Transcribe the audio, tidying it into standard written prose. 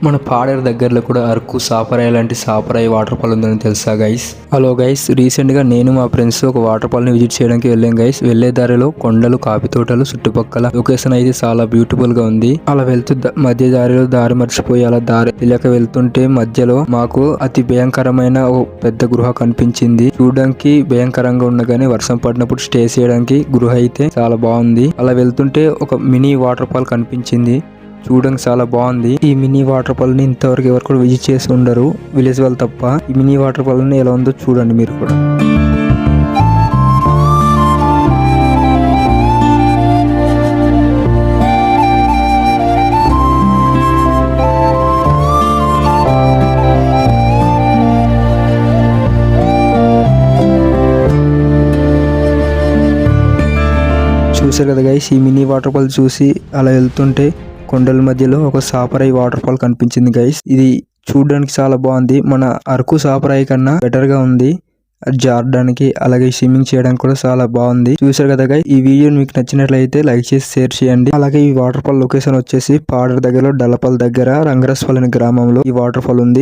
మన పాడేరు దగ్గరలో కూడా అరకు సాపరాయి లాంటి సాపరాయి వాటర్ ఫాల్ ఉందని తెలుసా గైస్? హలో గైస్, రీసెంట్ గా నేను మా ఫ్రెండ్స్ ఒక వాటర్ ఫాల్ ని విజిట్ చేయడానికి వెళ్ళాం గైస్. వెళ్లే దారిలో కొండలు, కాఫీ తోటలు, చుట్టుపక్కల లొకేషన్ అయితే చాలా బ్యూటిఫుల్ గా ఉంది. అలా వెళ్తూ మధ్య దారిలో దారి మర్చిపోయి అలా దారి తెలియక వెళ్తుంటే మధ్యలో మాకు అతి భయంకరమైన ఓ పెద్ద గృహ కనిపించింది. చూడడానికి భయంకరంగా ఉండగానే వర్షం పడినప్పుడు స్టే చేయడానికి గృహ అయితే చాలా బాగుంది. అలా వెళ్తుంటే ఒక మినీ వాటర్ ఫాల్ కనిపించింది. చూడడానికి చాలా బాగుంది. ఈ మినీ వాటర్ ఫాల్ ని ఇంతవరకు ఎవరు కూడా విజిట్ చేసి ఉండరు, విలేజ్ వాళ్ళు తప్ప. ఈ మినీ వాటర్ ఫాల్ ని ఎలా ఉందో చూడండి మీరు కూడా. చూసారు కదా గైస్, ఈ మినీ వాటర్ ఫాల్ చూసి అలా వెళ్తుంటే కొండల మధ్యలో ఒక సాపరాయి వాటర్ ఫాల్ కనిపించింది గైస్. ఇది చూడడానికి చాలా బాగుంది. మన అరకు సాపరాయి కన్నా బెటర్ గా ఉంది. జారడానికి అలాగే స్విమ్మింగ్ చేయడానికి కూడా చాలా బాగుంది. చూసారు కదా గైస్, ఈ వీడియో మీకు నచ్చినట్లయితే లైక్ చేసి షేర్ చేయండి. అలాగే ఈ వాటర్ ఫాల్ లొకేషన్ వచ్చేసి పాడేరు దగ్గరలో డల్లపల్లి దగ్గర రంగరస్పల్లి అనే గ్రామంలో ఈ వాటర్ ఫాల్ ఉంది.